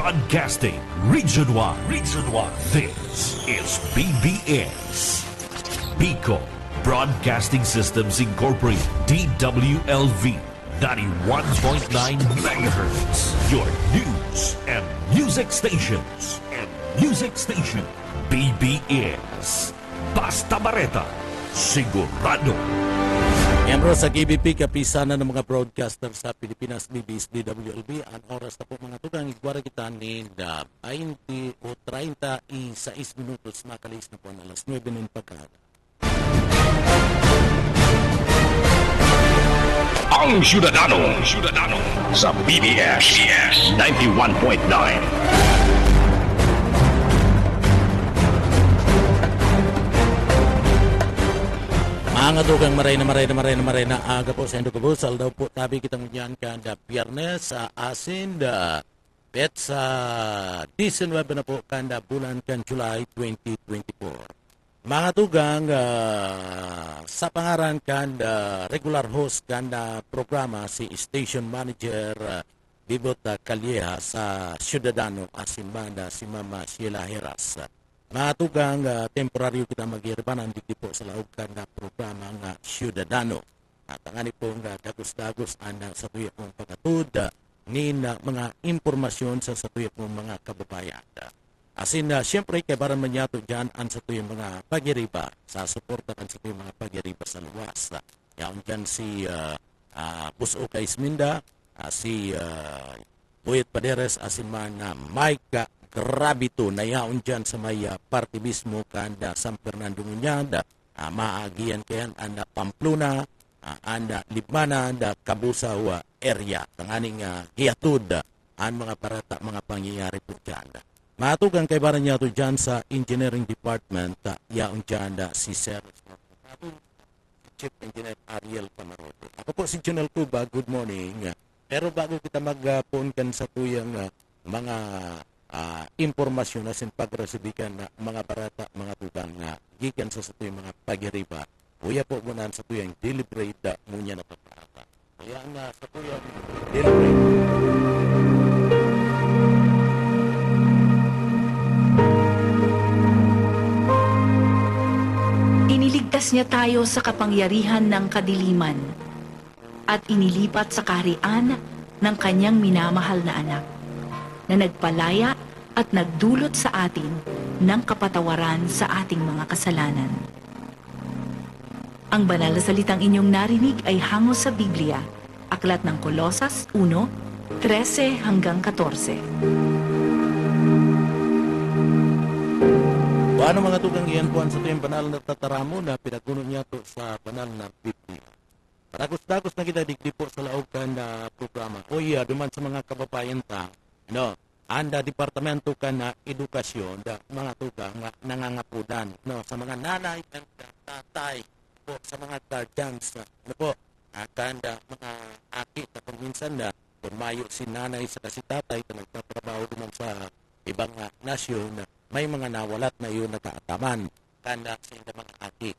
Broadcasting Region 1. Region 1. This is BBS. Pico Broadcasting Systems Incorporated. DWLV 91.9 megahertz. Your news and music stations. BBS. Basta Bareta. Sigurado. Miyembro sa KBP, kapisanan ng mga broadcaster sa Pilipinas, BBS, DWLB. Ang oras na po mga tugang, igwara kita ni 20 o 36 minutos. Makalis na po na alas 9 ng pagkada. Ang Syudadano sa BBS 91.9. Mga tugang maray na aga po sa Indogabo. Saldaw po tabi kitang unyan kada Biyernes sa asin da pet sa 19 na po kada bulan kan July 2024. Mga tugang sa pangaran kanda regular host kanda programa si Station Manager Bibot Calieja sa Syudadano asin banda si Mama Sheila Heras. Mga tugang temporaryo kita mag-iribanan dito po sa laog kanda programa nga Syudadano. At ang po nga dagos-dagos ang sa tuyo pong pagkatud ni mga impormasyon sa tuyo pong mga kababayan. Asin siyempre kay baran man yato dyan ang sa tuyong mga pagiriba sa suporta kan sa tuyong mga pagiriba sa luwas. Yaon dyan si Puso Kaisminda, si Puyet Paderes, asin man Mike Grabito na yaon dyan sa may partibismo kanda San Fernando Ngunyada, maagian kayan anda Pamplona, anda Libmana, anda Kabusaw area. Tanganing hiyatud ang mga parata, mga pangyayari po dyan. Matugang kay baran niya ito dyan sa Engineering Department, yaon dyan si Sir Chief Engineer Ariel Pamarote. Ako po si Junel Cuba, good morning. Pero bago kita magpunkan sa tuyang mga impormasyon na sin pagresibikan na mga barata, mga tugang gikan sa tuyang mga pagiriba, kuya po muna sa tuyang deliberate munya na pagbarata. Kaya nga sa tuyang deliberate. Iniligtas niya tayo sa kapangyarihan ng kadiliman at inilipat sa kaharian ng kanyang minamahal na anak na nagpalaya at nagdulot sa atin ng kapatawaran sa ating mga kasalanan. Ang banal na salitang inyong narinig ay hango sa Biblia, Aklat ng Kolosas 1:13 hanggang 14. Paano mga tugang iyan po sa tuyong banal na tataramo na pinaguno niya to sa banal na Biblia? Paragos-dagos na kita digdi po sa laog na programa. O duman sa mga kababayan ta, anda departamento ka na edukasyon, mga tugang nangangapudan, sa mga nanay at tatay, po, sa mga guardians, kanda mga akit na kung minsan na tumayo si nanay sa kasi tatay na nagtatrabaho naman sa ibang nasyon, may mga nawalat na yun nakaataman kanda sa mga aki.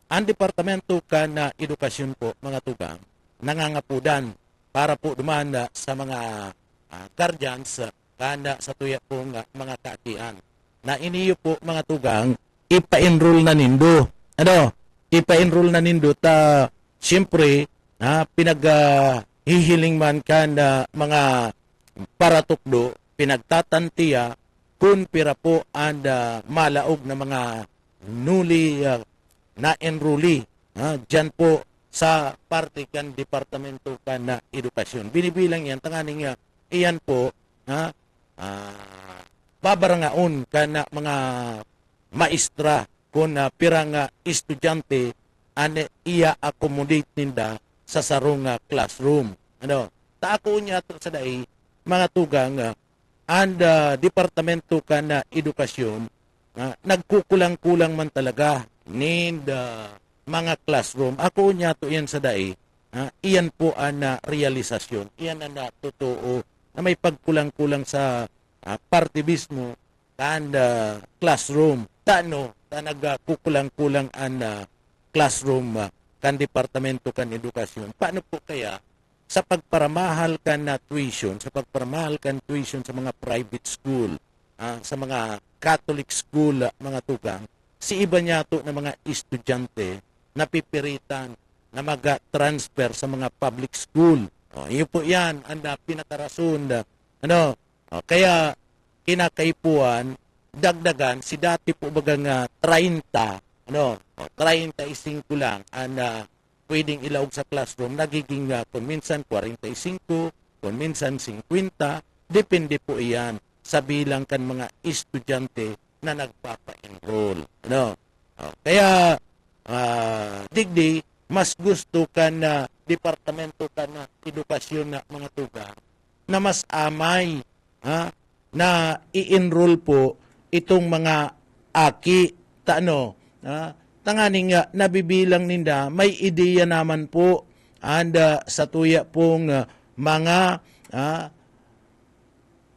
Ang departamento ka na edukasyon po, mga tugang, nangangapudan para po dumanda sa mga guardians kanda sa tuya pong mga kaakian. Na iniyo po, mga tugang, ipa-enroll na nindo. Ipa-enroll na nindo ta siyempre pinag-hihiling man kanda mga paratukdo, pinagtatantiya kung pira po ang malaog na mga newly na enrollee dyan po sa parte kan departamento ka na edukasyon. Binibilang yan, tanganing iyan po babarangaon ka na mga maestra kung pirang estudyante iya accommodate ninda sa sarong classroom. Taako niya sa dahi, mga tugang, and departamento ka na edukasyon, nagkukulang-kulang man talaga need mga classroom. Ako niya to yan sa dahi, iyan po ang realisasyon. Iyan ang totoo na may pagkulang-kulang sa partibismo and classroom. Nagkukulang-kulang ang classroom kan departamento kan edukasyon. Paano po kaya sa pagparamahal kan na tuition, sa pagparamahal kan tuition sa mga private school, sa mga Catholic school, mga tugang, si iba niya to na mga estudyante na pipiritan na mag-transfer sa mga public school. Yun po yan ang pinakarason. Kaya kinakaipuan, dagdagan, si dati po bagang 30, 35 lang ang pwedeng ilawag sa classroom, nagiging kung minsan 45, kung minsan 50, depende po iyan sa bilang kan mga estudyante na nagpapa-enroll. Kaya, digdi, mas gusto ka na departamento ka na edukasyon na mga tugang na mas amay na i-enroll po itong mga aki tanganing nabibilang ninda may ideya naman po and sa tuya pong mga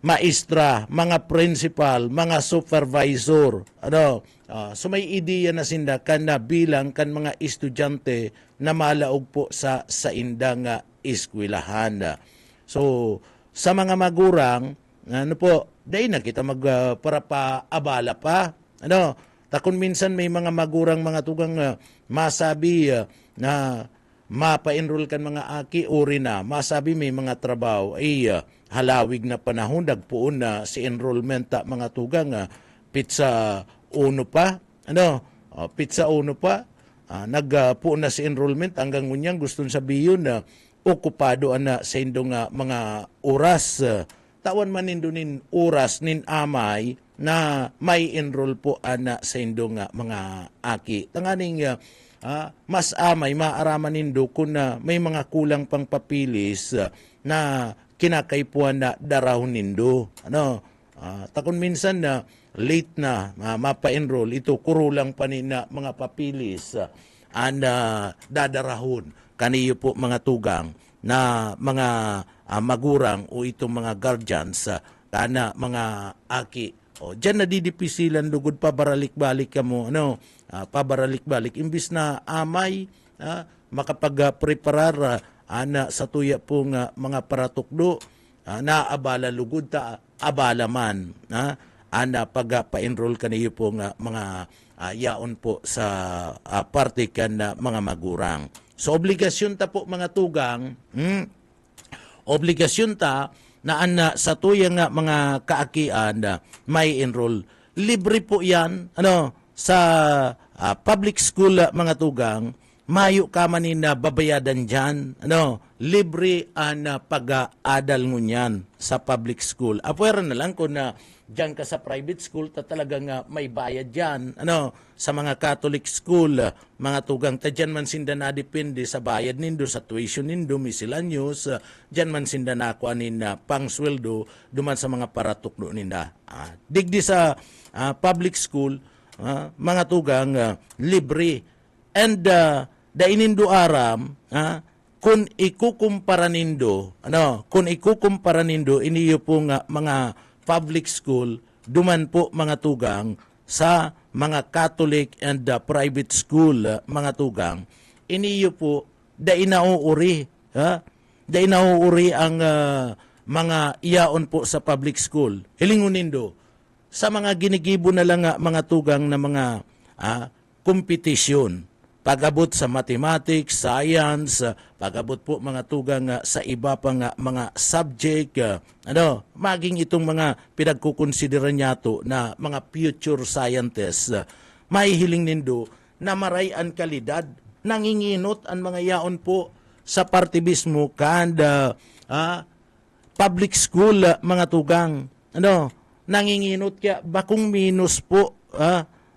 maestra, mga principal, mga supervisor, so may ideya na sinda kan na bilang kan mga estudyante na malaog po sa indang eskwelahan. So sa mga magurang, dahil na kita para pa abala pa. Takon minsan may mga magurang mga tugang masabi na mapa-enroll kan mga aki uri na, masabi may mga trabaho ay halawig na panahon, dagpuon na si enrollment mga tugang pizza uno pa, pizza uno pa, nagpuon na si enrollment hanggang ngunyang gustong sabihin na okupado na sa indong mga oras, tawan man nindunin oras nin amay na may enroll po ana sa indong mga aki. Tanganing mas amay maaraman nindo kung may mga kulang pang papilis na kinakaipuan na darahon nindo. Takon minsan na late na mapa-enroll, ito kurulang pa na mga papilis dadarahon. Kaniyo po mga tugang na mga magurang o itong mga guardians kana mga aki. Diyan nadidipisilan lugod pabaralik-balik ka mo, pabaralik-balik. Imbis na amay, makapag-preparar sa tuya pong mga paratukdo, na abala lugod ta, abala man, pag-pa-enroll ka niyo pong mga yaon po sa parte kan mga magurang. So obligasyon ta po mga tugang, obligasyon ta na sa tuyang mga kaakian may enroll. Libre po yan sa public school mga tugang, mayo ka manin na babayadan dyan. Libre ang pag-aadal ngunyan sa public school. Apwera na lang kung dyan ka sa private school, talagang may bayad dyan. Sa mga Catholic school, mga tugang, dyan man sinda na depende sa bayad nindo, sa tuition nindo, miscellaneous, dyan man sinda na kuanin pang sweldo, duman sa mga paratukdo ninda. Digdi sa public school, mga tugang, libre. And dainindo aram, kung ikukumpara nindo, iniyo pong mga public school, duman po mga tugang sa mga Catholic and private school, mga tugang, iniyo po dainauuri ang mga iyaon po sa public school. Hilingunin sa mga ginigibo na lang mga tugang na mga kompetisyon. Pag-abot sa mathematics, science, pag-abot po mga tugang sa iba pang mga subject, maging itong mga pinagkukonsideran niya to na mga future scientists, mahihiling nindo na marayan kalidad, nanginginot ang mga yaon po sa partibismo and public school, mga tugang, nanginginot kaya bakong minus po,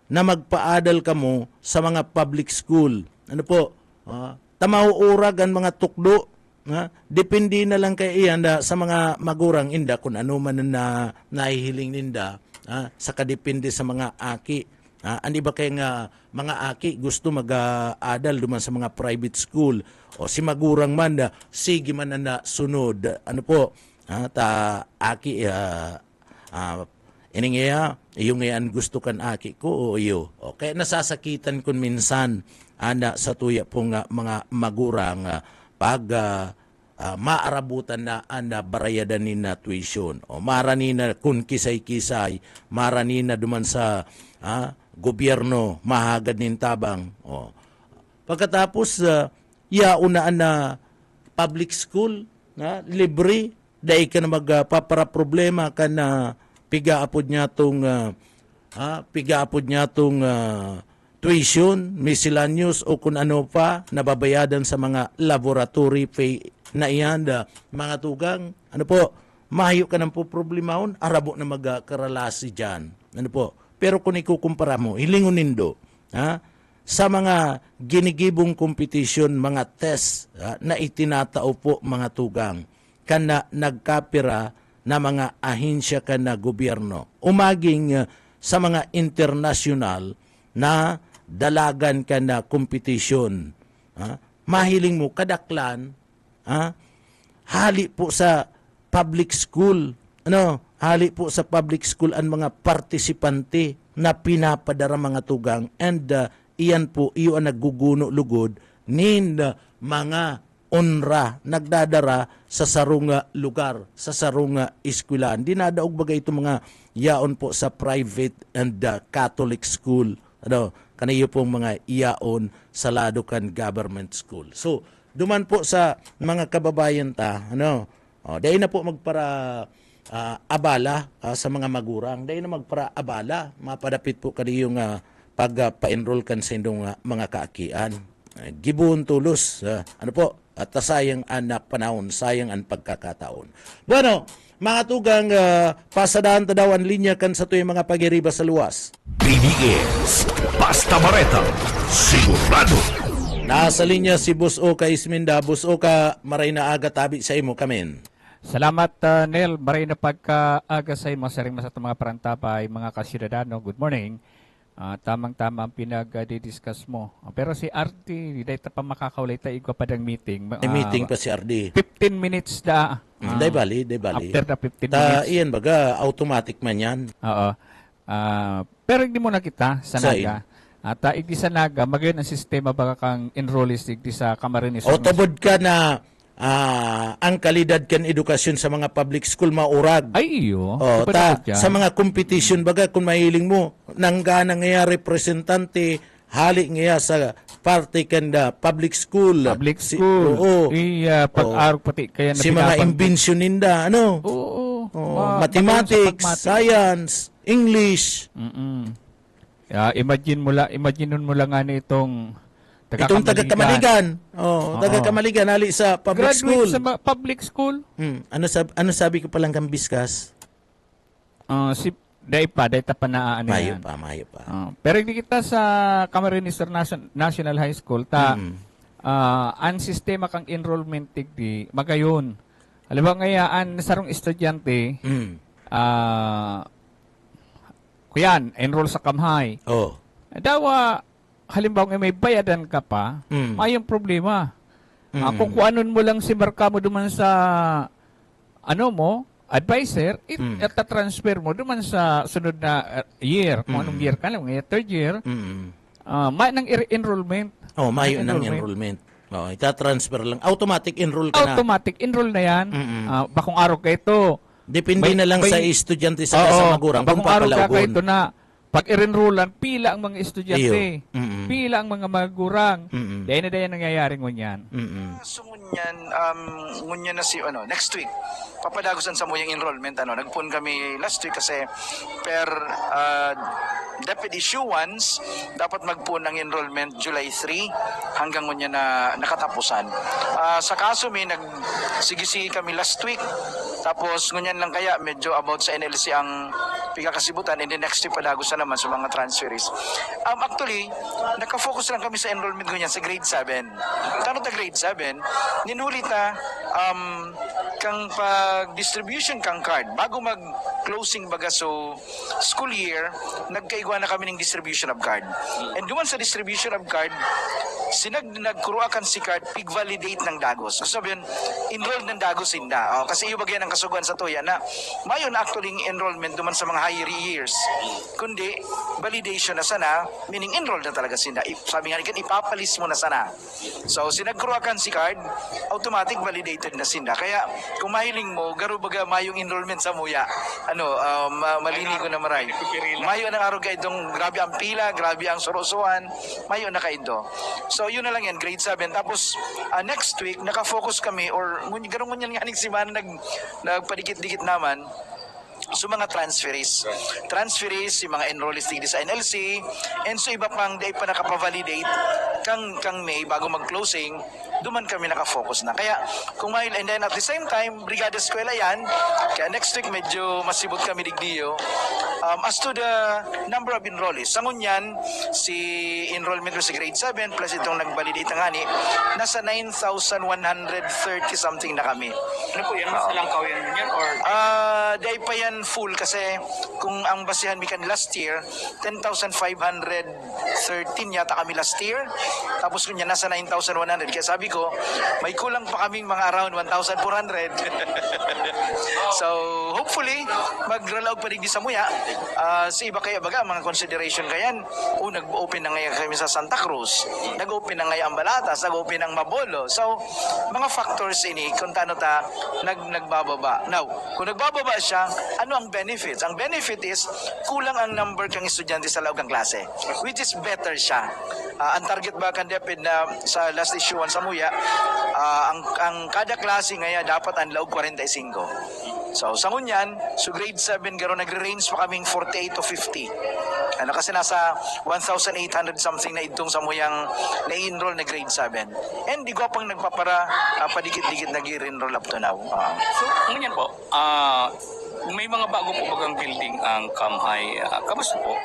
na magpaadal ka mo sa mga public school. Tamauurag ang mga tukdo. Depende na lang kay iyan sa mga magurang inda kung ano man na nahihiling ninda sa kadepende sa mga aki. Ani ba kay nga mga aki gusto mag-aadal duman sa mga private school o si magurang man sige man na sunod. Aki iningya, yung yan gusto kan aki ko o iyo. Kaya nasasakitan kun minsan sa tuya pong mga magurang pag maarabutan na na barayadan ni na tuition. O marani na kun kisay-kisay, marani na duman sa gobyerno mahagad nin tabang. O. Pagkatapos, yaunaan na public school, libre, dahil ka na magpapara-problema ka na pigaapod niya tong tuition, miscellaneous o kung ano pa, nababayadan sa mga laboratory fee na iyan, mga tugang, ano po, mahayo ka ng po problemahon, arabo na magkaralasi dyan. Ano po, pero kung ikukumpara mo, hilingunin do, sa mga ginigibong competition, mga test na itinatao po mga tugang, kana nagkapira na mga ahensya ka na gobyerno. Umaging sa mga international na dalagan ka na competition. Mahiling mo kadaklan, hali po sa public school. Hali po sa public school ang mga partisipante na pinapadara mga tugang, and iyan po iyon nagguguno lugod nin mga onra nagdadara sa sarunga lugar, sa sarunga eskwelahan. Dinadaog bagay ito mga yaon po sa private and Catholic school. Kanayo pong mga yaon sa ladukan government school. So, duman po sa mga kababayan ta, dahil na po magpara abala sa mga magurang, dahil na magpara abala, mapadapit po kaniyong pagpa-enroll kan sa indong mga kaakian. Gibuon tulos, at sayang ang panahon, sayang ang pagkakataon. Bueno, mga tugang, pasadaan ta daw ang linya kan sa tuyong mga pagiriba sa luwas. BBS, Basta Bareta, sigurado. Nasa linya si Boss Oka Isminda. Boss Oka, maray na aga tabi sa imo kamen. Salamat, Nel. Maray na pagkaaga sa imo, saring sa mga parantapay, mga kasyudadano. Good morning. Tamang-tama ang pinag-discuss mo. Pero si RT, dahil pa makakaulay tayo ko pa ng meeting. Meeting pa si RD. 15 minutes na. Day bali. After the 15 minutes. Iyan baga, automatic man yan. Oo. Pero hindi mo nakita sa Naga. At igdi sa Naga, magayon ang sistema baga kang enrollees igdi sa Camarines. O tubod ka na ang kalidad kan edukasyon sa mga public school maurag. Ay, iyo. Sa mga competition baga, kung mahiling mo, nanggana nga representante, hali nga sa parte kanda public school. Public school. Iya, pag-arog pati. Kaya si mga imbensyon ninda, mathematics, science, English. Imagine mo lang nga itong taga-Kamaligan. Taga-Kamaligan, hali sa public school. Graduate sa public school. Ano sabi ko palang kang biskas? Dahil pa na ano mayo yan. Mayo pa. Pero hindi kita sa Camarines National High School, ang sistema kang enrollment tigdi, magayon. Alam ba ngayaan sarong estudyante, kuyan, enroll sa Kamhay. Dawa, halimbawa may bayadan ka pa, may yung problema. Kung kuanon mo lang si Marka mo duman sa advisor, transfer mo duman sa sunod na year. Kung anong year ka lang, third year, may nang enrollment. May nang enrollment. Ita-transfer lang. Automatic enroll ka na. Automatic enroll na yan. Bakong araw ka ito. Depende na lang sa estudyante sa magurang. Bakong araw ka ito na pag i-enrollan, pila ang mga estudyante, pila ang mga magurang. Dahil na nangyayari ngunyan. So ngunyan na si next week papadagusan sa mo yung enrollment nagpun kami last week kasi per DepEd issuance dapat magpun ang enrollment July 3 hanggang ngunyan na nakatapusan. Sa kaso may nagsigisi kami last week tapos ngunyan lang kaya medyo about sa NLC ang pigakasibutan and the next week padagusan naman sa mga transferees. Actually nakafocus lang kami sa enrollment ngunyan sa grade 7. Tanong ta grade 7 ninulit na kang pag-distribution kang card bago mag-closing baga so school year, nagkaigwa na kami ng distribution of card. And duman sa distribution of card, nagkuruakan si card pig-validate ng Dagos. So sabihin, enroll ng Dagos sinda. Kasi yung bagay ng kasuguan sa tuya na mayon actually enrollment duman sa mga higher years. Kundi, validation na sana, meaning enroll na talaga sinda. Sabi nga ipapalis mo na sana. So, sinagkuruakan si card, automatic validated na sinda. Kaya, kung mahiling mo, garo baga mayong enrollment sa muya. Malini ko na maray. Mayo ng araw kaidong grabe ang pila, grabe ang surusuan, mayo na kaido. So, yun na lang yan, grade 7. Tapos, next week, nakafocus kami, or garong ngunyan nga si Man nagpadikit-dikit naman, so mga transferees, yung mga enrollees digdi sa NLC, and so iba pang day pa nakapavalidate kang May bago mag-closing, duman kami nakafocus na. Kaya kung may, and then at the same time, Brigada Eskwela yan, kaya next week medyo masibot kami digdiyo. As to the number of enrollees, sa ngunyan, si enrollment ko sa grade 7 plus itong nag-validate ng hani, nasa 9,130 something na kami. Ano po yan? Mas nalangkaw yan yan? Or Day pa yan full kasi kung ang basihan mikan last year 10,513 yata kami last year, tapos kunya nasa 9,100, kaya sabi ko may kulang pa kaming mga around 1,400. So hopefully mag-rollout pa rin di sa muya. Sa iba kaya baga mga consideration kayan, nag-open na ngayon kami sa Santa Cruz, nag-open na ngayon ang Balatas, nag-open ang Mabolo. So mga factors ini kung tano ta nagbababa. Now kung nagbababa siya, ano ang benefits? Ang benefit is kulang ang number kang estudyante sa loob ng klase, which is better siya. Ang target ba kan DepEd na sa last issuance sa muya, ang kada klase ngayon dapat ang loob 45. So sa ngunyan, so grade 7 garo nagre-range pa kaming 48 to 50. Kasi nasa 1,800 something na itong sa muyang na-enroll na grade 7. And di ko pang nagpapara padikit-dikit nag-enroll up to now. so, ganyan po, may mga bago po bagang building ang Kamhay. Kamusta po?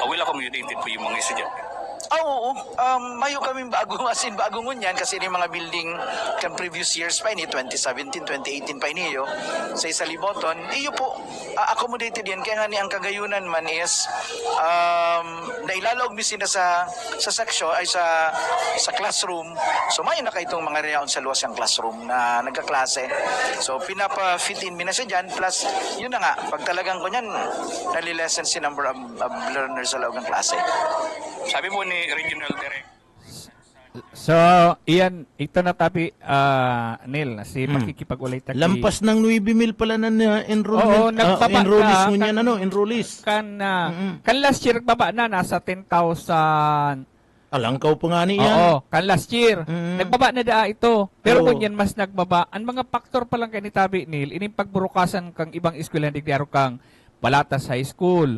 Well accommodated po yung mga estudyante. Oo. Mayo kaming bago, as in bago ngunyan kasi yung mga building kan previous years pa ini, 2017, 2018 pa ini sa isa liboton. Iyo po, accommodated yan. Kaya nga ni ang kagayunan man is nailalog misina sa section ay sa classroom. So may na itong mga reaon sa luwas yung classroom na nagkaklase. So pinapa-fit in mina siya dyan. Plus, yun na nga, pag talagang kunyan, nalilesen si number of learners sa loob ng klase. Sabi po ni Regional Director. So, iyan, ito na tabi, Neil, si pakikipag-ulit taki. Lampas ng 9,000 pala na Oo, enrollment. nagbaba enrollees ka, mo niyan, enrollees. Kan last year, nagbaba na, nasa 10,000. Alangkaw pa nga niyan. Oo, kan last year. Nagbaba na daa ito. Pero Oo. kung yan mas nagbaba, ang mga factor pa lang kay tabi, Neil, ining pagburukasan kang ibang eskwela, hindi kang Balatas High School,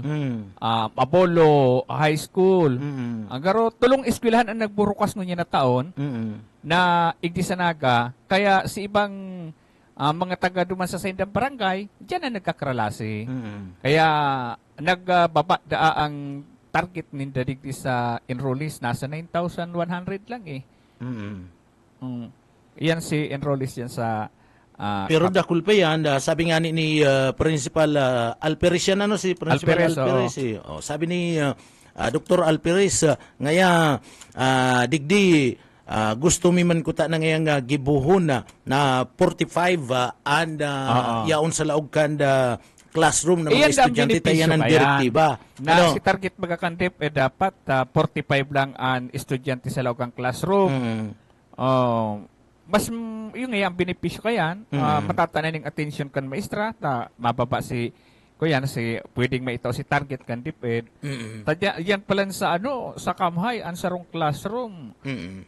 Apollo High School. Ang garo, tulong eskwelahan ang nagburukas ngunyan na taon na igdisanaga. Kaya si ibang mga taga duman sa Saindang Barangay, diyan na nagkakralasi. Kaya nagbaba daa ang target ninda digdi sa enrollees. Nasa 9,100 lang eh. Yan si enrollees yan sa Pero dakul pa yan, sabi nga ni Principal Alperes yan, si Principal Alperes. Sabi ni Dr. Alperes, ngaya digdi gusto mi man kuta na ngayang gibuhon na 45 and yaon sa laog kanda classroom na mga estudyante tayo ng direktiba. Na si target magakandip dapat 45 lang ang estudyante sa laog ng classroom. Mas yung ang benepisyo kayan, matatanan ng attention kan maestra, mababa si pwedeng maitaw si target kan DepEd. Tadya yan pala sa sa Kamhay ang sarong classroom.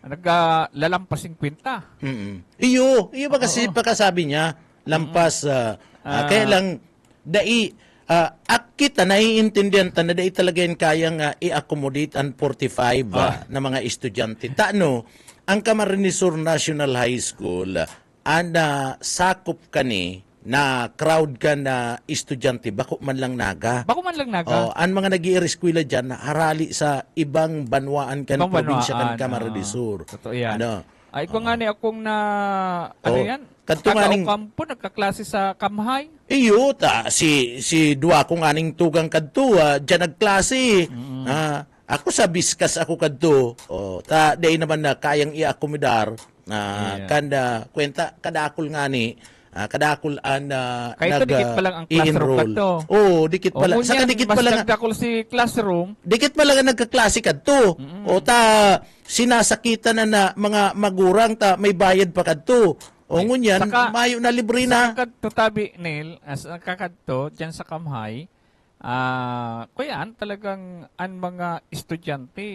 Naglalampas 50. Iyo ba kasi pagkasabi niya lampas kaya lang kita naiintindihan ta na dai talaga yan kayang i-accommodate ang 45 na mga estudyante. Ang Camarines Sur National High School, sakop kani na crowd ka na estudyante, bako man lang naga. Ang mga nag-i-eskwela dyan, harali sa ibang banwaan kan probinsya kan Camarines Sur. Totoo yan. Ay, kung nga ni akong yan? Kampo, nagkaklase sa Kamhay. Iyo, si Dua kung aning tugang kadto, dyan nagklase. ako sa biskas ako kadto. Ta day naman na kayang i-akomodar na kanda kwenta kadakol nga ni kadakol Kaya ito, dikit pa lang ang classroom kadto. Dikit pa lang. Saka dikit pa lang. Mas nagdakol si classroom. Dikit pa lang ang nagkaklase kadto. O ta sinasakitan na mga magurang ta may bayad pa kadto. O ngunyan, mayo na libre na. Sa kakadto tabi, Neil, as kakadto, dyan sa Kamhay, kuyan, talagang ang mga estudyante,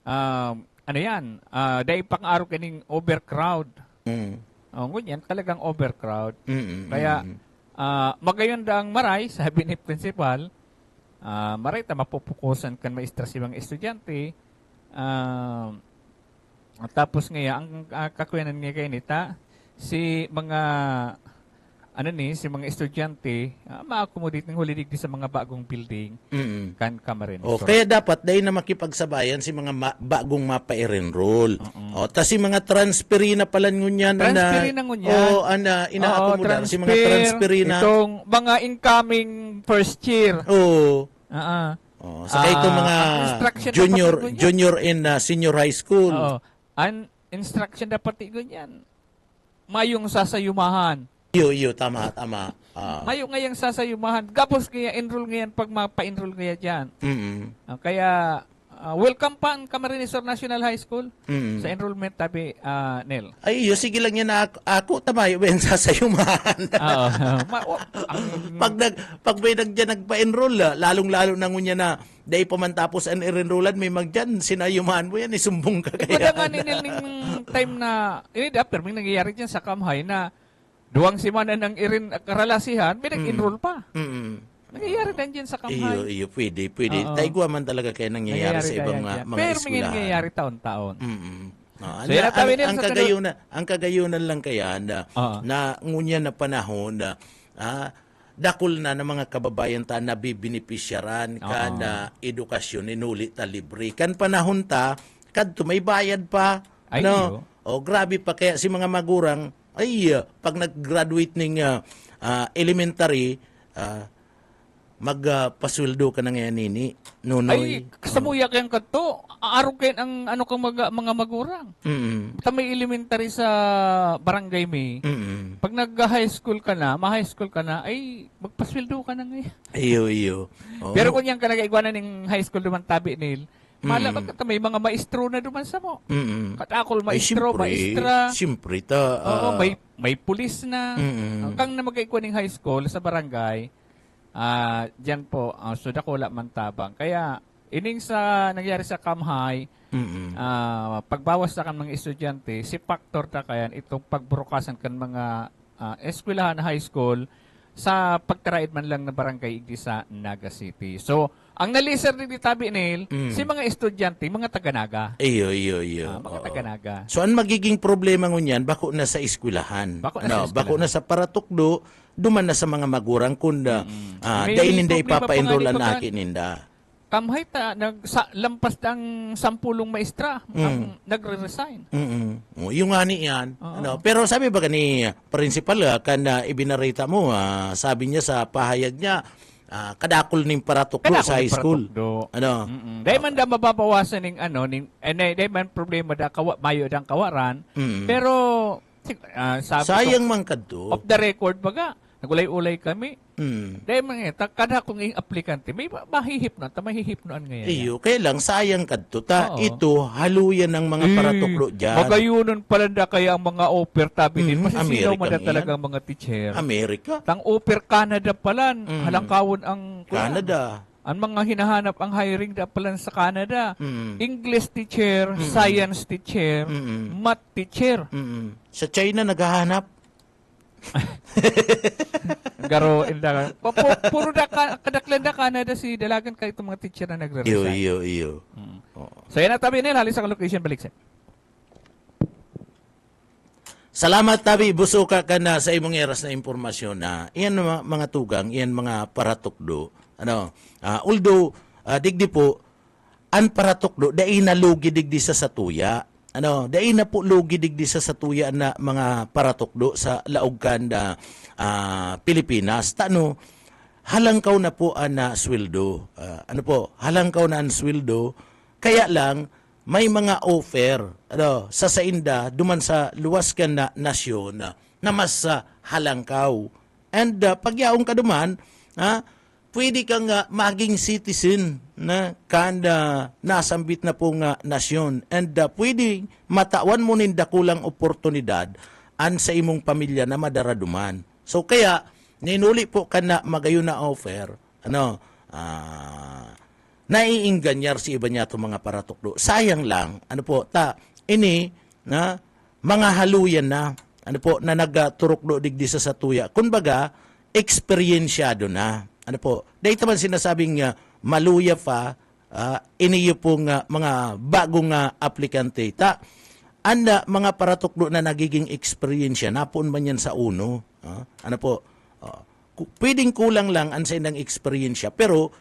ano yan, dahil pang-araw kaning overcrowd. O ngunyan, talagang overcrowd. Kaya, magayon daang maray, sabi ni principal, maray ta mapupukusan kan maestra si mga estudyante, tapos ngayon, ang kakuyanan niya kayo nita, si mga estudyante, ma-accommodate ng huli digdi sa mga bagong building kan kamarin. Kaya dapat dahil na makipagsabayan si mga bagong mapa-enroll. Tas si mga transferina pala ngunyan. Transferina ngunyan. Ina-accommodate si mga transferina. Itong mga incoming first year. Saka itong mga junior and senior high school. Ang instruction dapat ganyan. Mayong sasayumahan. Tama. Mayong ngayang sasayumahan. Gapos kaya enroll ngayon pag mapa-enroll kaya dyan. Kaya welcome pa ang Camarines National High School sa enrollment tabi, Nel. Sige lang yan na ako tamayo ba yung sasayumahan. Pag may nagpa-enroll, lalong-lalo na ngunya na dahil pa man tapos ang enrollan, may magdyan, sinayumahan mo yan, isumbong ka kaya. Ipada nga ning time na, pero may nangyayari dyan sa Kamhay na 2 semana ng karalasihan, may nag-enroll pa. Nangyayari din dyan sa Kamhay. Pwede. Taigwa man talaga kaya nangyayari sa ibang mga pero eskwelahan. Pero nangyayari taon-taon. Ang kagayunan lang kaya na ngunya na panahon dakol na ng mga kababayan ta na bibinipisyaran na edukasyon inuli ta libre. Kan panahon ta, kadto may bayad pa. Grabe pa kaya si mga magurang, pag nag-graduate ng elementary, magpasweldo ka na ngayon nini. Nunoy. Kasamuya kayang kadto, aarog kayo ang kang mga magurang. May elementary sa barangay may. Pag nag-high school ka na, ma-high school ka na, ay magpasweldo ka na ngayon. Iyo. Pero kung yan ka nag-igwanan ng high school duman tabi, Neil, malabag ka may mga maestro na duman sa mo. Katakol, maestro, maestra. Siyempre may pulis na. Kang na mag-igwan ng high school sa barangay, dyan po, sudakula man tabang. Kaya, ining sa nangyari sa Kamhay, pagbawas na kan mga estudyante, si factor ta kayan itong pagburukasan kan mga eskwelahan high school sa pagtaraid man lang na barangay igdi sa Naga City. So, ang naliser ni Tabi Neil, si mga estudyante, mga taga-Naga. Iyo. Mga taga-Naga. So, ang magiging problema ngunyan, bako na sa eskwelahan. Bako na sa paratukdo, duman na sa mga magurang kunda. Dahil hindi ipapa-enroll ang akin ninda. Kamhay ta, lampas ang 10 maestra, ang nagre-resign. Yung nga ni yan. Pero sabi ba ni principal, kan ibinarita mo, sabi niya sa pahayag niya, kadakol ning paratuklo sa high school. Dahil man da mababawasan dahil man problema da mayo dang kawaran, pero sayang man kadto. Off the record baga, nagulay-ulay kami. Dahil mga kada kung yung aplikante, may mahihipno ngayon. Iyo, kaya lang sayang kadto ta. Ito, haluyan ng mga paratuklo dyan. Magayunon pala na kaya ang mga offer tabi din. Masisinaw man na talaga ang mga teacher. Amerika? Tang offer Canada pala, halangkawon ang Canada. Ang mga hinahanap ang hiring da pala sa Canada. English teacher, science teacher, math teacher. Sa China naghahanap. Garo inda. Puro da kadaklan da Canada si dalagan kay itong mga teacher na nagre-resign. Iyo. So yan na tabi nila halis sa location balik sa. Salamat tabi busuka ka na sa imong eras na impormasyon na iyan mga tugang, iyan mga paratukdo. Although digdi po an paratukdo dai nalugi digdi sa satuya. Dahil na po lugi digdi sa satuya na mga paratukdo sa laugkan na Pilipinas. halangkaw na po na sweldo. Halangkaw na ang sweldo. Kaya lang, may mga offer sa sainda duman sa luwas ka na nasyon na mas halangkaw. And pagyaong ka duman, pwede kang maging citizen na kanda nasambit na po nga nasyon. And pwede matawan mo nin dakulang oportunidad an sa imong pamilya na madaraduman. So kaya, ninuli po ka na magayon na offer, naiingganyar si iba niya itong mga paratukdo. Sayang lang, ini, mga haluyan na, na nagturukdo digdi sa satuya. Kumbaga, eksperyensyado na. Dahil naman sinasabing maluya pa, iniyo pong mga bagong aplikante. Anda, mga paratukdo na nagiging eksperyensya, napon man yan sa uno. Pwedeng kulang lang ang sa indang eksperyensya, pero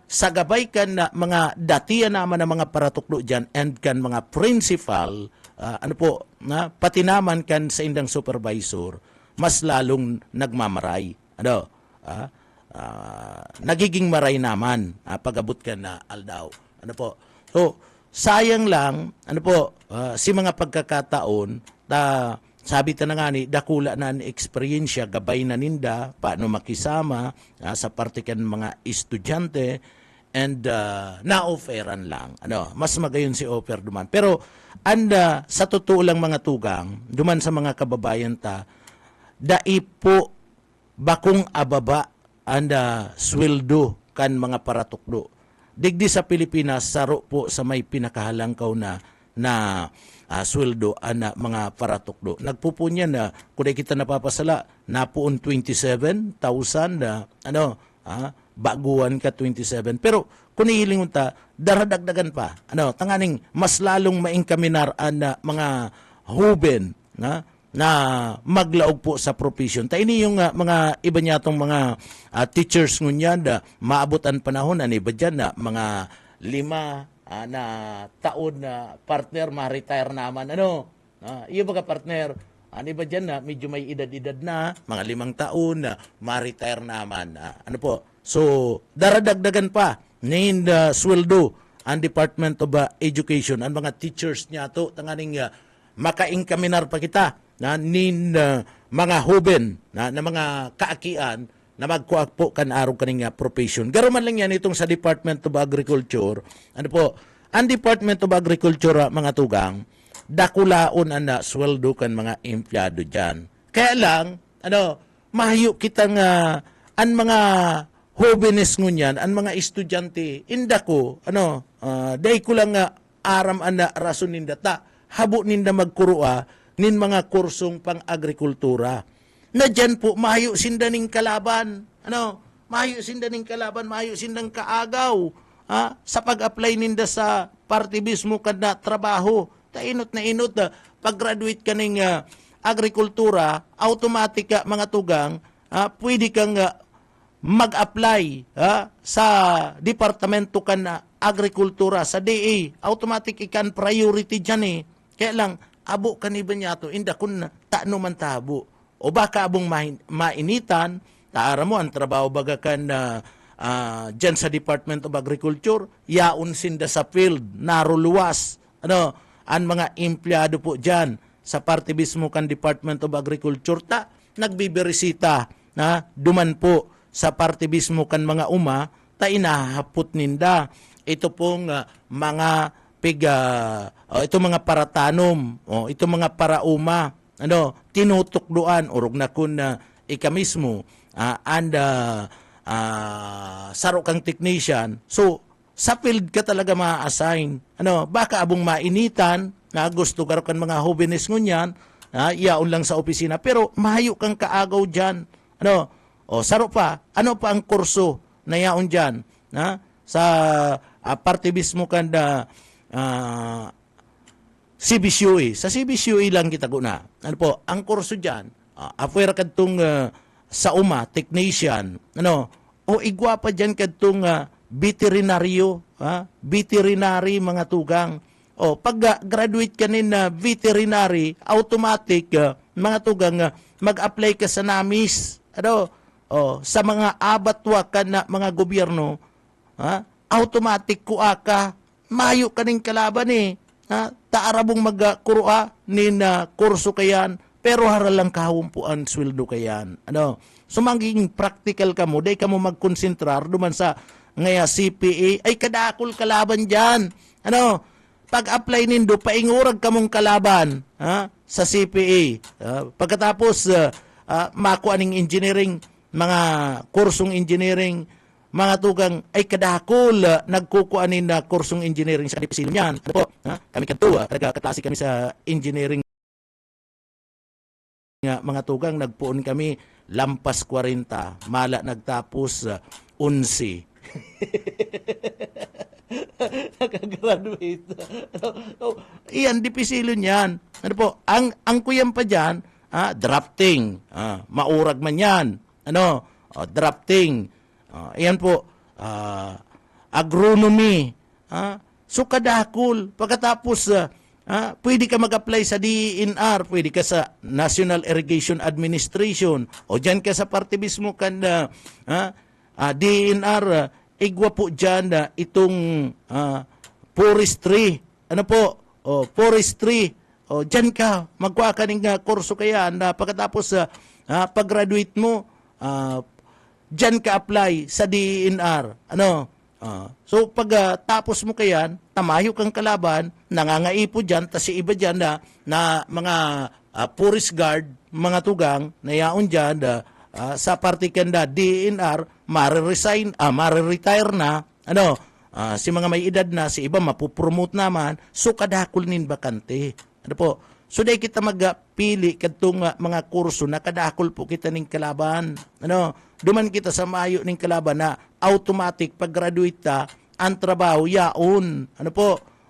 sa gabay kan na mga datiya naman na mga paratukdo dyan and kan mga principal, pati naman kan sa indang supervisor, mas lalong nagmamaray. Nagiging maray naman pagabot ka na aldaw. So, sayang lang, si mga pagkakataon, sabi ta na nga ni, dakula na ang eksperyensya, gabay na ninda, paano makisama sa partikan mga estudyante, and na-offeran lang. Mas magayon si offer duman. Pero, sa totoo lang mga tugang, duman sa mga kababayan ta, daipo bakong ababa sweldo kan mga paratukdo. Digdi sa Pilipinas, saro po sa may pinakahalangkaw na sweldo mga paratukdo. Nagpupunya na, kung kita napapasala, napuon 27,000 baguan ka 27. Pero kung ihiling ta, daradagdagan pa. Tanganing mas lalong maingkaminar mga huben na maglaog po sa profession. Ini yung mga iba niya itong mga teachers ngunyan maabot ang panahon, iba dyan na mga 5 na taon na partner, ma-retire naman. Iyo ba ka partner? Iba dyan na medyo may edad-edad na, mga 5 taon na ma-retire naman. So, daradagdagan pa nin sweldo ang Department of Education, ang mga teachers niya to, tanganing maka-incaminar pa kita nin mga huben na mga kaakian na magkuak po kan araw kaning profession. Garuman lang yan itong sa Department of Agriculture. Ang Department of Agriculture, mga tugang, dakulaon sweldo kan mga empleyado dyan. Kaya lang, mahayo kitang ang mga hobenes ngunyan, ang mga estudyante, inda ko, day ko lang aram rason ninda ta, habo ninda magkurua, nin mga kursong pang-agrikultura. Na dyan po, mahayo sindaning kalaban. Mahayo sindaning kalaban, mahayo sindang kaagaw. Sa pag-apply ninda sa partibismo kada trabaho. Tainot na inot, pag-graduate ka ng agrikultura, automatic mga tugang, pwede kang mag-apply sa departamento ka na agrikultura, sa DA. Automatic ikan priority dyan Kaya lang, abo kaniba niya to, inda kun taano man tabo. O baka abong mainitan, taara mo, ang trabaho baga kan dyan sa Department of Agriculture, yaon sinda sa field, naruluwas. Ang mga empleyado po dyan, sa parte mismo kan Department of Agriculture, nagbiberisita, duman po sa parte mismo kan mga inahapot ninda. Ito pong mga ito mga paratanom, ito mga parauma, tinutukduan, urog na kun ika mismo, saro kang technician. So, sa field ka talaga ma-assign. Baka abong mainitan, na gusto karo kan mga hobenes ngunyan, yaon lang sa opisina, pero mahayo kang kaagaw dyan. Saro pa, ano pa ang kurso na yaon dyan? Sa parte mismo kanda, CBCUE. Sa CBCUE lang kita guna. Ang kurso dyan, afuera kadtong sa technician, o igwa pa dyan kadtong veterinaryo, veterinary mga tugang. Pag graduate ka na veterinary, automatic mga tugang mag-apply ka sa NAMIS. sa mga abatwa ka na mga gobyerno, automatic kuha ka, mayo ka ning kalaban taarabong magkurua nin kurso kayan, pero haralang kahumpuan sweldo kayan. So maging practical ka mo, day ka mo magkonsentrar duman sa ngaya CPA, ay kadakol kalaban dyan. Pag-apply nindo, paingurag ka mong kalaban sa CPA. Pagkatapos, makuha ning engineering, mga kursong engineering, mga tugang ay kadakol nagkukuanin na kursong engineering sa dipisilo niyan. Kami kanto, katasi kami sa engineering nga mga tugang, nagpuon kami lampas 40, mala nagtapos 11. Nakagraduate. Iyan, dipisilo niyan. Ang kuyan pa dyan, drafting. Maurag man yan. Drafting. Ayan po, agronomy. So kadakol. Pagkatapos, pwede ka mag-apply sa DENR, pwede ka sa National Irrigation Administration, o dyan ka sa party mismo kan DENR, igwa po dyan itong forestry. Forestry. Dyan ka, magkuha ka ng kurso kaya na pagkatapos pag-graduate mo, dyan ka apply sa DENR. So pag tapos mo kayan, tamayo kang kalaban, nangangaipo dyan, tas si iba dyan na mga forest guard, mga tugang, na yaon dyan, sa partikanda DENR, retire na, si mga may edad na, si iba mapupromote naman, so kadakol nin bakante. So day kita magpili kadtong mga kurso na kadakol po kita ning kalaban. Duman kita sa mayo ning kalaban na automatic pag graduate ta, ang trabaho yaon.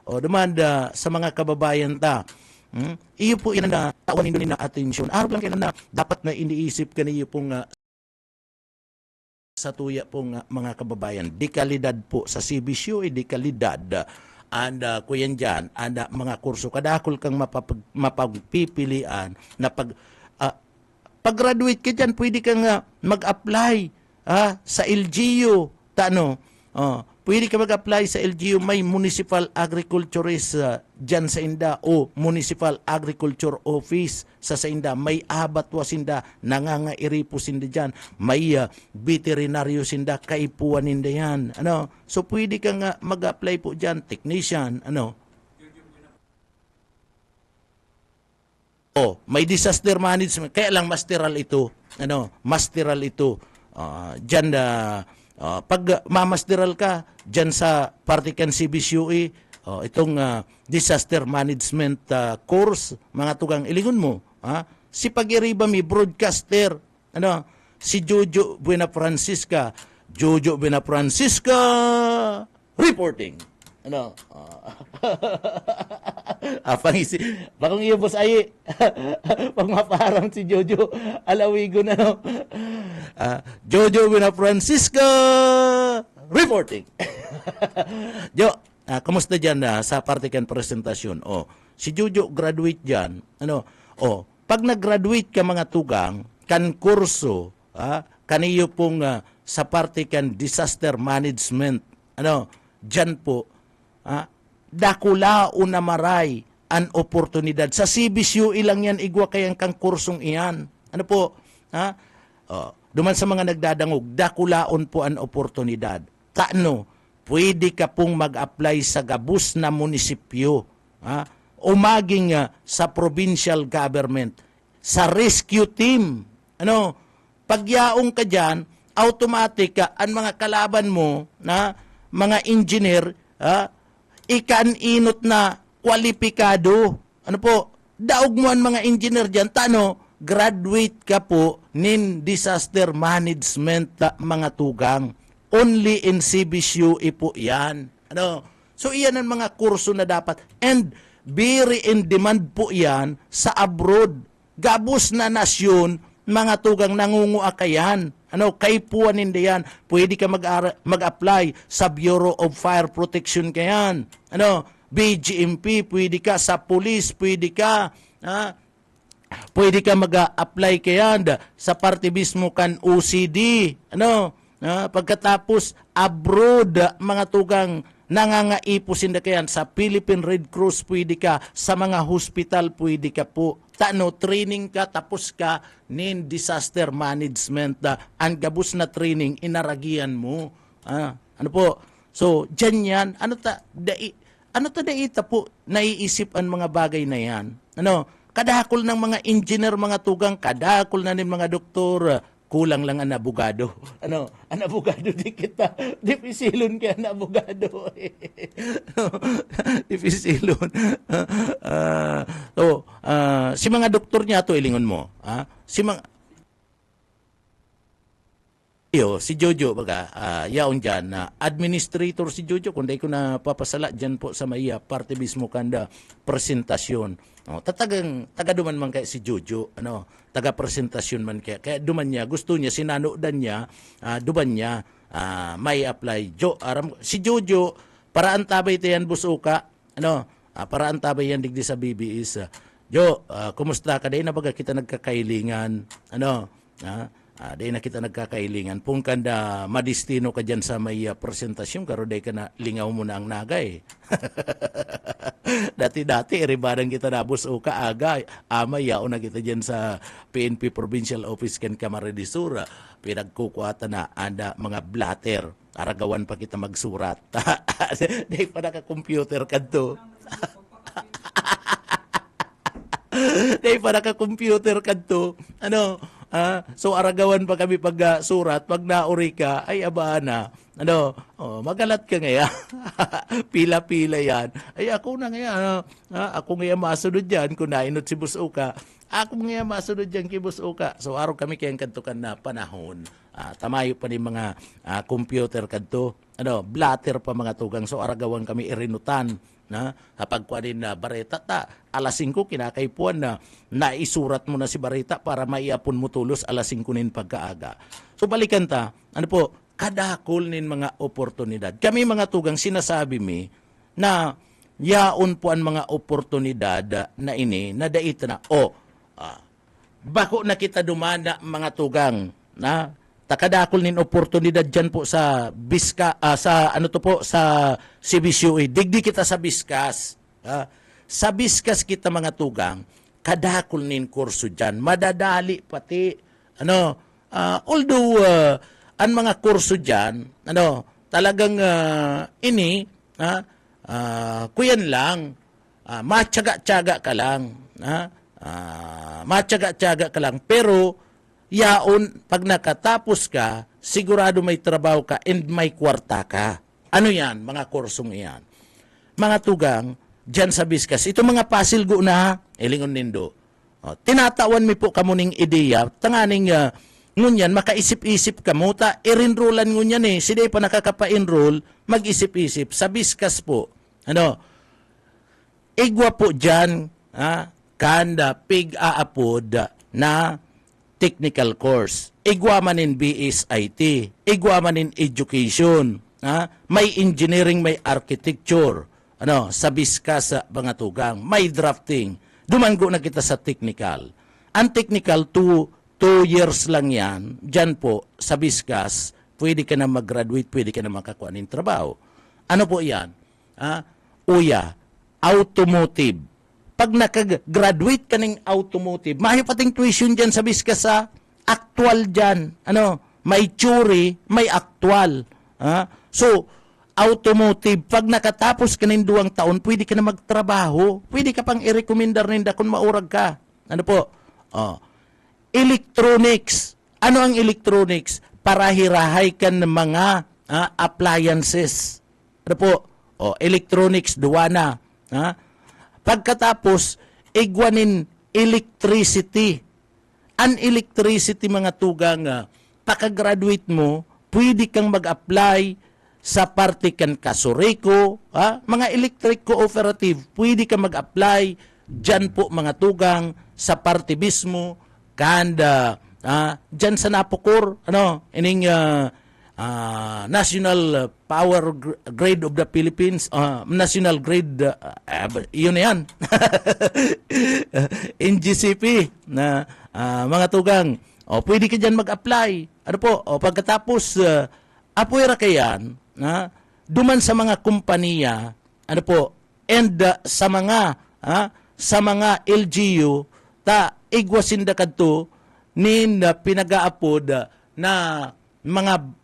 Duman sa mga kababayan ta. Iyo po yan na tawanin doon na atensyon. Araw lang kayo na dapat na iniisip ka niyo pong sa tuya pong mga kababayan. Dekalidad po sa CBCU, dekalidad. And kuyan dyan, mga kurso, kadakol kang mapagpipilian na pag-graduate ka dyan, pwede kang mag-apply sa LGU. Pwede ka mag-apply sa LGU, may municipal agriculturist dyan sa inda o municipal agriculture office sa inda. May abatwa sinda, nangangairipo sinda dyan. May veterinaryo sinda, kaipuan ninda yan. So pwede ka nga mag-apply po dyan, technician. May disaster management, kaya lang masteral ito. Masteral ito. Dyan pag mamasteral ka dyan sa Partikan CBCUE, itong disaster management course, mga tugang ilingon mo, si Pag-iriba mi broadcaster, si Jojo Buena Francisca reporting. Bakong iyo boss ay pag maparang si Jojo alawigo na Jojo Buena Francisca reporting. Jo, kamusta dyan sa partikan presentasyon? Si Jojo graduate dyan. Pag nag-graduate ka mga tugang, kan kurso, kaniyo pong sa partikan disaster management, dyan po, dakula una maray an oportunidad. Sa CBCU ilang yan, igwa kayang kang kursong iyan. Duman sa mga nagdadangog, dakulaon po an oportunidad. Pwede ka pong mag-apply sa gabus na munisipyo, umaging sa provincial government, sa rescue team. Pagyaong ka dyan, automatic ang mga kalaban mo, mga engineer, ikan-inot na kwalipikado. Daog mo ang mga engineer dyan, graduate ka po nin disaster management mga tugang. Only in CBCU po yan. So iyan ang mga kurso na dapat. And very in demand po yan sa abroad. Gabos na nasyon, mga tugang nangungua kayan. Kaipuan hindi yan. Pwede ka mag-apply sa Bureau of Fire Protection kayan. BGMP, pwede ka sa police, pwede ka Pwede ka mag-apply kayan sa parte mismo kan OCD. Pagkatapos abroad, mga tugang nangangaipusin na kayan sa Philippine Red Cross, pwede ka sa mga hospital, pwede ka po. Training ka, tapos ka nin disaster management, ang gabos na training, inaragian mo. Ano po? So, dyan yan, ano ta daita po, naiisip ang mga bagay na yan. Kadakol ng mga engineer, mga tugang, kadakol na ng mga doktor, kulang lang ang abogado. Ang abogado di kita. Dipisilon kaya ang abogado. Dipisilon. Si mga doktor niya to ilingon mo. Si Jojo baga, yaon dyan, administrator si Jojo, kundi ko na papasala dyan po sa maiya, parte mismo kanda presentasyon. Taga duman man kaya si Jojo, taga presentasyon man kaya duman niya, gusto niya, sinanodan niya, duman niya, may apply. Si Jojo, paraan tabay tayan busuka, paraan tabay yan digdi sa BBS. Kumusta ka? Dahil na baga kita nagkakailingan, dahil na kita nagkakailingan. Kung kanda madistino ka dyan sa may presentasyon, karo dahil ka na lingaw mo na ang nagay. Dati-dati, iribadang kita nabos o kaaga, yao na kita dyan sa PNP Provincial Office kan Camarines Sur. Pinagkukuhata na anda mga blatter. Aragawan pa kita magsurat. Dahil pa naka-computer ka to. Dahil pa naka-computer ka to. So aragawan pa kami pag surat, pag nauri ka, ay abana. Magalat ka ngaya. Pila-pila yan. Ay ako na ngaya, ako ngaya masunod yan, kung nainot si Busuka. Ako ngaya masunod yan kay Busuka. So araw kami kayang kantukan na panahon. Tamayo pa ni mga computer kanto. Blatter pa mga tugang. So aragawan kami irinutan. Kapag kuanin na Bareta, alas 5 kinakaipuan na naisurat mo na si Bareta para maiapon mo tulos alas 5 nin pagkaaga. So balikan ta, kadakol nin mga oportunidad. Kami mga tugang sinasabi mi na yaon po ang mga oportunidad na ini na daita na, bako na kita dumana mga tugang, takadakol nin oportunidad dyan po sa sa CBCUE. Digdi kita sa Biskas. Sa Biskas kita mga tugang, kadakol nin kurso dyan. Madadali pati. Although ang mga kurso dyan, talagang kuyan lang, matyaga-tyaga ka lang. Matyaga-tyaga ka lang. Pero, yaon, pag nakatapos ka, sigurado may trabaho ka and may kwarta ka. Ano yan, mga kursong iyan? Mga tugang, dyan sa Biskas, ito mga pasilgo na, elingon nindo. Tinatawan mi po kamo ning ideya, tanganing ngunyan, makaisip-isip kamo, irinrolan ngunyan sila pa nakakapa-enroll, mag-isip-isip. Sa Biskas po, igwa po dyan, kanda, pig-aapod na technical course. Igwa man in BSIT. Igwa man in education. May engineering, may architecture. Sa Biskas sa mga tugang. May drafting. Dumanggo na kita sa technical. Ang technical, 2 years lang yan. Diyan po, sa Biskas, pwede ka na mag-graduate, pwede ka na makakuha ng trabaho. Ano po yan? Automotive. Pag nakagraduate ka ng automotive, mahi pating tuition dyan sa Biskas sa actual dyan. May theory, may actual. So, automotive, pag nakatapos ka ng 2 taon, pwede ka na magtrabaho. Pwede ka pang i-recommendar ninda kung maurag ka. Electronics. Ano ang electronics? Para hirahay ka ng mga appliances. Electronics, duwana. Pagkatapos, igwanin electricity. Ang electricity, mga tugang, pagka-graduate mo, pwede kang mag-apply sa parte kan Kasureko, mga electric cooperative, pwede kang mag-apply dyan po, mga tugang, sa parte mismo, kanda, dyan sa Napocor, National Power Grade of the Philippines, National Grade, yun na yan, NGCP, na mga tugang, pwede ka dyan mag-apply. Ano po, pagkatapos, apuera ka yan, duman sa mga kumpanya, ano po, and sa mga LGU, igwasin da kadto nin pinagaapod na mga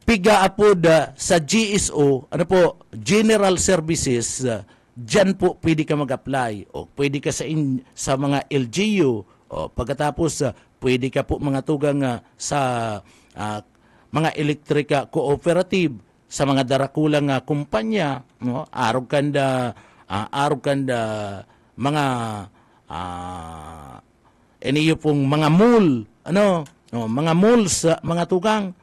pigaapod sa GSO, ano po, General Services, dyan po pwede ka mag-apply. O pwede ka sa mga LGU. O pagkatapos, pwede ka po mga tugang sa mga electric cooperative, sa mga darakulang kumpanya, no? Arog kanda mga iniyo pong mga mall, ano, no, mga malls, mga tugang.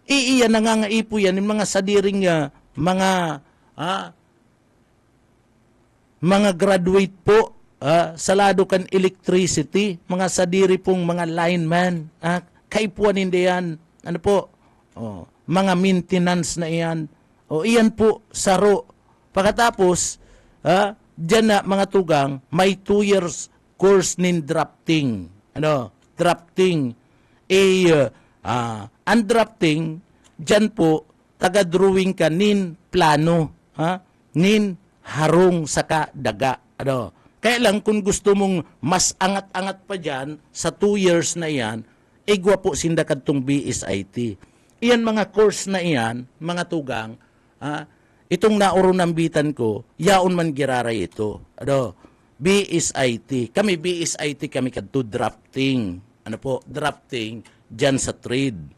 Iiyan nangangaipo yan yung mga sadiring mga graduate po sa lado kan electricity, mga sadiri pong mga lineman, kaipuan hindi yan, ano po, mga maintenance na iyan, iyan po saro. Pagkatapos, dyan na mga tugang, may 2 years course nin drafting. Ano? Drafting. Undrafting, dyan po, taga-drawing ka nin plano. Nin harong saka daga. Ano? Kaya lang, kung gusto mong mas angat-angat pa dyan, sa 2 years na iyan, igwa po sindakad tong BSIT. Iyan mga course na iyan, mga tugang, itong naurunambitan ko, yaon man giraray ito. Ano? BSIT. Kami BSIT, kami kadto drafting. Ano po? Drafting dyan sa trade.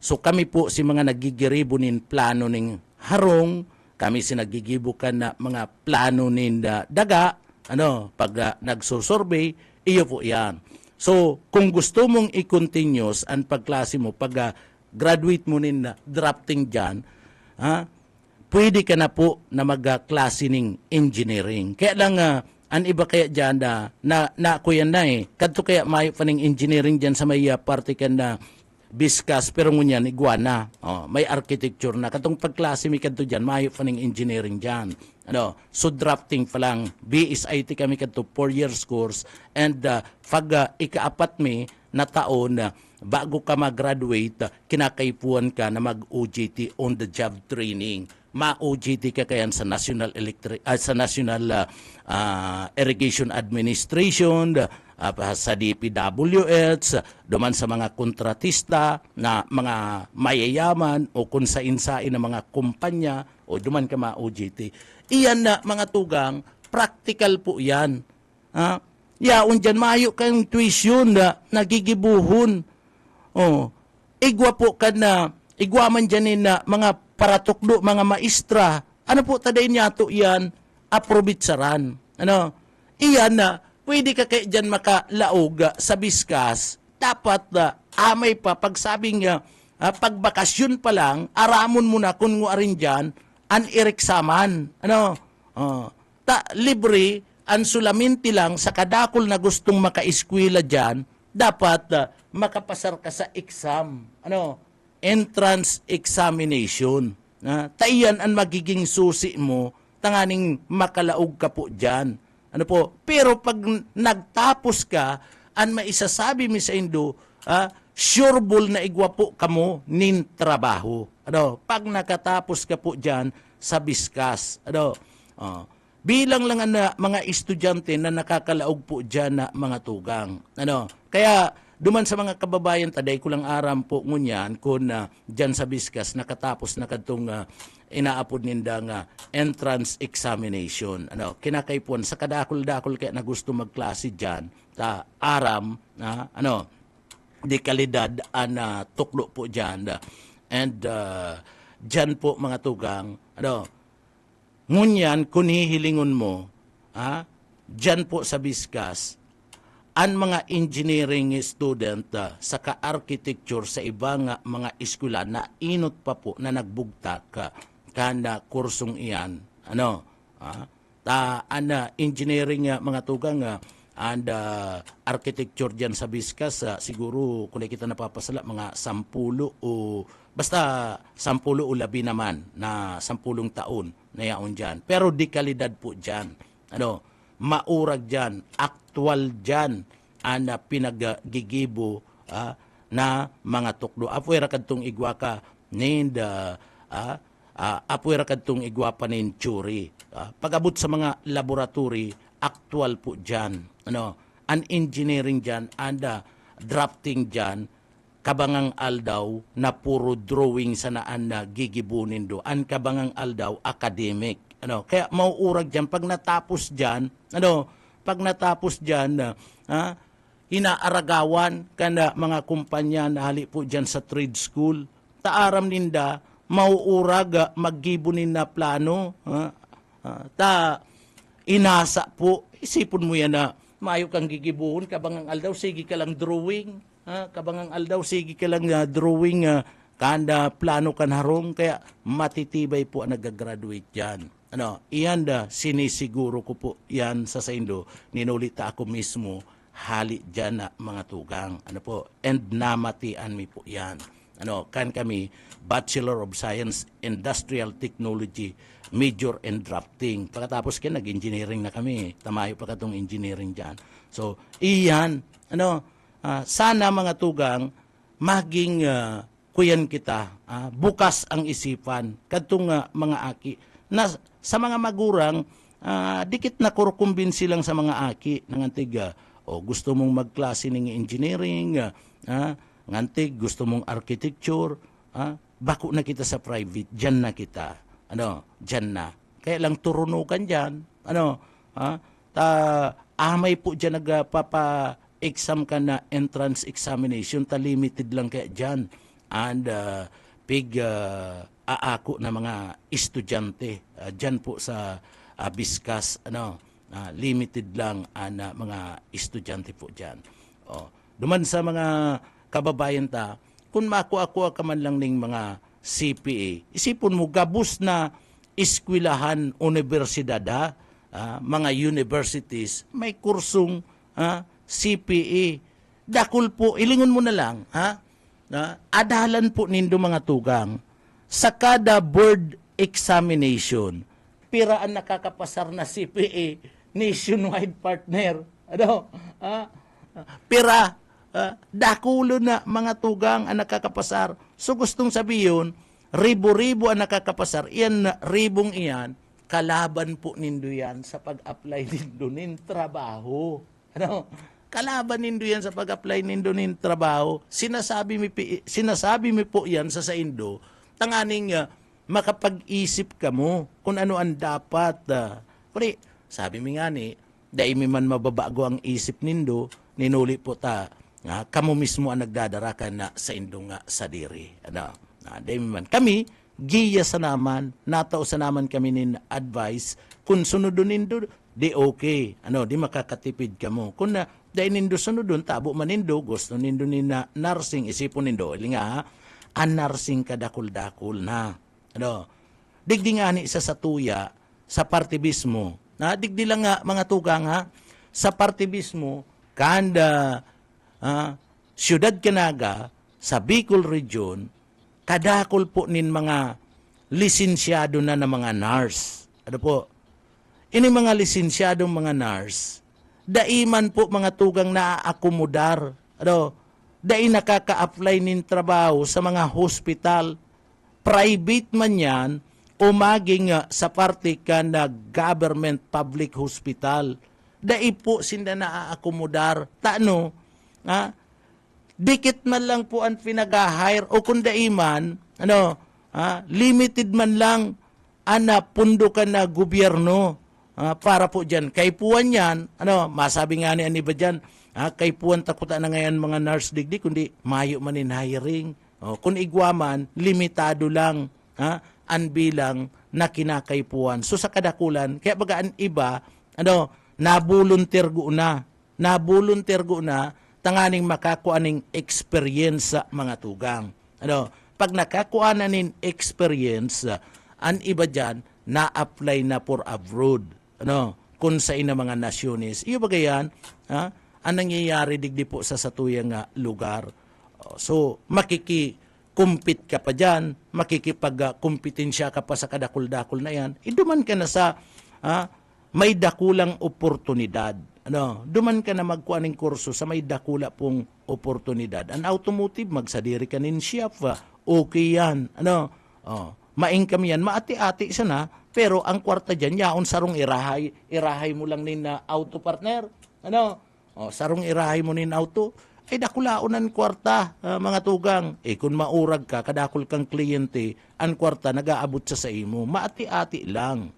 So kami po si mga nagigiribo nin plano ning harong, kami si nagigibukan na mga plano nin daga, ano, pag nagsusurvey, iyo po yan. So kung gusto mong i-continuous ang pagklase mo, pag graduate mo nin drafting dyan, pwede ka na po na magklase ning engineering. Kaya lang, an iba kaya dyan na kuya na kadto kaya may paning engineering dyan sa may parte ka na Biskas, pero ngunyan, iguana. May architecture na. Katong pagklase mi kadto dyan, may paning engineering dyan. Ano, so drafting pa lang, BSIT kami kadto 4 years course, and pag ikaapat mi na taon, bago ka mag-graduate, kinakaipuan ka na mag-OJT, on the job training. Ma-OJT ka kayan sa National Irrigation Administration, sa DPWH, duman sa mga kontratista na mga mayayaman o kung sain-sain na mga kumpanya o duman ka ma-OJT. Iyan na mga tugang, practical po yan. Yaon dyan, mayo kayong tuition na nagigibuhon. Igwa po ka na, igwa man dyan na mga paratukdo, mga maestra. Ano po taday niya to yan? Aprobitsaran. Ano? Iyan na, pwede ka kayo dyan makalaog sa Biskas. Dapat amay pa, pagsabing pagbakasyon pa lang, aramon mo na kung rin dyan, an ireksaman. Ano? Libre, ang sulaminti lang sa kadakol na gustong makaiskwela dyan, dapat makapasar ka sa exam. Ano? Entrance examination. Taiyan ang magiging susi mo, tanganing makalaog ka po dyan. Ano po? Pero pag nagtapos ka, ang maisasabi mi sa Indo, sureball na igwa po kamo nin trabaho. Ano? Pag nakatapos ka po dyan sa Biskas. Ano? Bilang lang ang mga estudyante na nakakalaog po dyan na mga tugang. Ano? Kaya duman sa mga kababayan, taday ko lang aram po ngunyan kung dyan sa Biskas nakatapos na kadtong inaapod nindang entrance examination. Ano, kinakaipuan sa kadakol-dakol kaya na gusto magklase dyan, aram, di kalidad ang tuklo po dyan. And dyan po mga tugang, ngunyan kung hihilingon mo, dyan po sa Biskas, ang mga engineering student sa ka-architecture sa ibang mga eskwela na inot pa po na nagbugtak kana kursong iyan. Engineering mga tugang and architecture dyan sa Viscas, siguro kung kita napapasala, mga 10 o basta 10 o 12 naman na 10 taon na yaon dyan. Pero di kalidad po dyan. Ano, maurag dyan, actual dyan, pinaggigibo na mga tukdo. Apuera kadtong igwa ka named apuera kadtong igwa pa nin churi. Pag-abot sa mga laboratory, actual po dyan. Ano, an engineering dyan and drafting dyan, kabangang aldaw na puro drawing sa naan na gigibunin do. An kabangang aldaw academic. Ano, kaya mauurag dyan pag natapos dyan, pag natapos dyan, inaaragawan kana mga kumpanya na hali po dyan sa trade school. Taaram ninda, mauurag, maggibunin na plano. Inasa po, isipon mo yan na mayo kang gigibuhon, kabangang aldaw, sige ka lang drawing. Kabangang aldaw, sige ka lang drawing, kanda plano kan harong, kaya matitibay po ang nag-graduate dyan. Ano, iyan sinisiguro ko po yan sa Saindo, ninulita ako mismo, hali dyan na mga tugang. Ano po, and namatian mi po yan. Ano, kan kami, Bachelor of Science, Industrial Technology, major in drafting. Pagkatapos kaya nag-engineering na kami. Tamayo pa katong engineering dyan. So, iyan, sana mga tugang, maging kuyan kita, bukas ang isipan, kadtong mga aki, na sa mga magurang, dikit na kurukumbinsi lang sa mga aki, nangantig, gusto mong magklase ng engineering, ngantig, gusto mong architecture, bako na kita sa private, dyan na kita. Dyan na. Kaya lang turunukan dyan. Amay po dyan nagpapa-exam ka na entrance examination, limited lang kaya dyan. And aako na mga estudyante dyan po sa Viscas, limited lang na mga estudyante po dyan. Duman sa mga kababayan ta, kung makuha ka man lang ng mga CPA, isipon mo, gabus na eskwelahan, universidad, mga universities, may kursong CPA. Dakol po, ilingon mo na lang, adalan po nindo mga tugang, sa kada board examination, pira ang nakakapasar na CPA, nationwide partner. Pira, dakulo na mga tugang ang nakakapasar. So gustong sabihin, ribo-ribo ang nakakapasar. Iyan, ribong iyan, kalaban po nindo yan sa pag-apply nindo nin trabaho. Kalaban nindo yan sa pag-apply nindo nin trabaho. Sinasabi mi po yan sa Saindo, tanganing makapag-isip ka mo kung ano ang dapat. Kuri, sabi mi nga ni, dahil mi man mababago ang isip nindo, ninuli po ta, kamo mismo ang nagdadarakan na sa Indo nga sa diri. Dahil mi man, kami, giya sa naman, natao sa naman kami nin advice, kung sunodon nindo, di okay. Di makakatipid ka mo. Kung dahil nindo sunodon, tabo man nindo, gusto nindo ni nursing, isipon nindo, ili nga, ang nursing kadakul-dakul na. Digdi nga ni sa tuya, sa partibismo, digdi lang nga mga tugang sa partibismo, kanda Siyudad Canaga, sa Bicol Region, kadakol po nin mga lisensyado na mga nurse. Ini mga lisensyadong mga nurse, daiman po mga tugang naaakomodar. Dai nakaka-apply nin trabaho sa mga hospital, private man yan, o maging sa parte ka na government public hospital. Dai po sinda naaakomodar. Dikit man lang po ang pinag-hire o kung daiman, limited man lang pundo ka na gobyerno para po dyan. Kay puwan yan, masabi nga ni Aniba dyan, kay puwan takutan na ngayon mga nurse digdi, kundi mayo man in hiring. Kung igwaman, limitado lang ang bilang na kinakaypuan. So sa kadakulan, kaya baga ang iba, nabuluntir go na, tanganing makakuha ng experience sa mga tugang. Pag nakakuha na ng experience, ang iba dyan, na-apply na for abroad. kung sa ina mga nasyones. Iyo bagayan, ang nangyayari digdi po sa satuyang lugar. So, makikikumpit ka pa dyan, makikipag-kompetensya ka pa sa kadakul-dakul na yan, iduman ka na sa may dakulang oportunidad. Duman ka na magkuha ng kurso sa may dakula pong oportunidad. Ang automotive, magsadiri ka nin shop, okay yan. Ma-income yan, maati-ati siya na, pero ang kwarta dyan, yaon sarong irahay mo lang nin auto partner. Sarong irahay mo nin auto, ay dakulaonan kwarta, mga tugang. Kung maurag ka, kadakul kang kliyente, ang kwarta nag-aabot sa imo, maati-ati lang.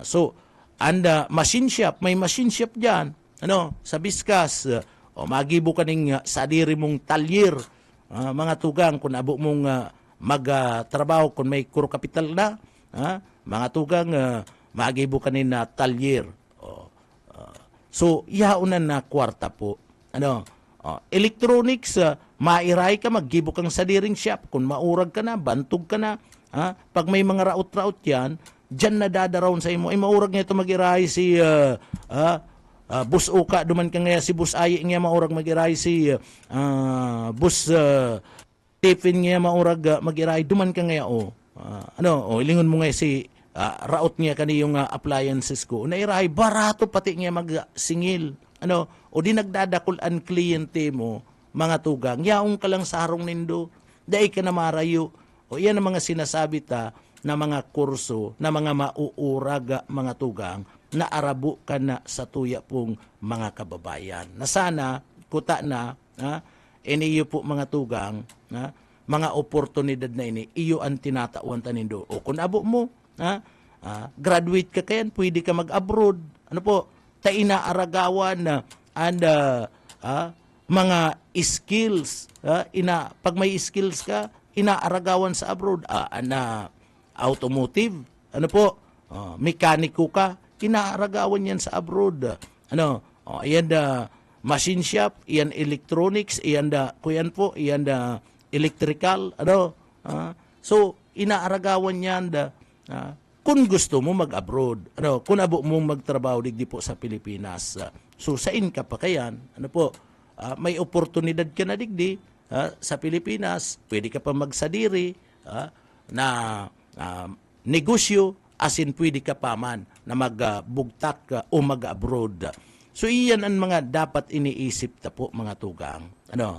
So, machine shop, may machine shop dyan. Sa Biskas, magibo ka ning sadiri mong talyer. Mga tugang, kung abo mong magtrabaho, kung may kuro kapital na, mga tugang, magibo ka ning talyer. So, yaunan na kwarta po. Electronics, mairay ka, maggibo kang sadiring shop. Kung maurag ka na, bantog ka na. Pag may mga raot-raot yan, dyan na dadaraon sa imo. Ay maurag nga ito mag-iray si Bus Uka, duman ka nga si Bus Ayi nga maurag mag-iray si Bus Tiffin nga maurag mag-iray, duman ka nga ilingon mo nga si raot nga kaniyong appliances ko. Nairay, barato pati nga magsingil. O di nagdadakol ang kliyente mo, mga tugang, yaong ka lang sa harong nindo, dahi ka na marayo. O yan ang mga sinasabi na mga kurso, na mga mauuraga mga tugang, na arabo ka na sa tuya pong mga kababayan. Na sana, kuta na, iniyo po mga tugang, mga oportunidad na ini, iyo ang tinatawan tanindo. O kung abo mo, graduate ka kayan, pwede ka mag-abroad. Inaaragawan and mga skills. Pag may skills ka, inaaragawan sa abroad. Automotive, mekaniko ka, inaaragawan yan sa abroad. Iyan machine shop, iyan electronics, iyan electrical, so inaaragawan yan kung gusto mo mag-abroad, kung abo mong magtrabaho digdi po sa Pilipinas. So sain ka pa kayan, may oportunidad ka na digdi sa Pilipinas, pwede ka pa magsadiri na negosyo, asin pwede ka pa man na magbugtak o mag-abroad. So iyan ang mga dapat iniisip ta po mga tugang.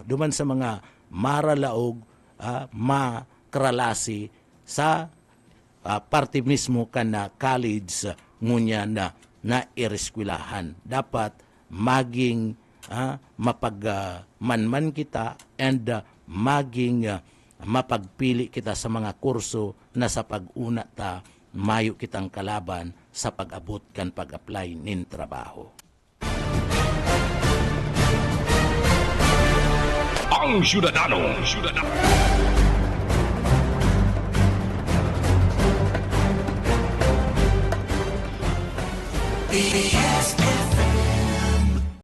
Duman sa mga maralaog, makralasi sa parte mismo ka na college ngunya na ireskwelahan. Dapat maging mapagmanman kita and maging mapagpili kita sa mga kurso na sa pag-una ta mayo kitang kalaban sa pag-abot kan pag-apply nin trabaho. Ang Syudadano. BBS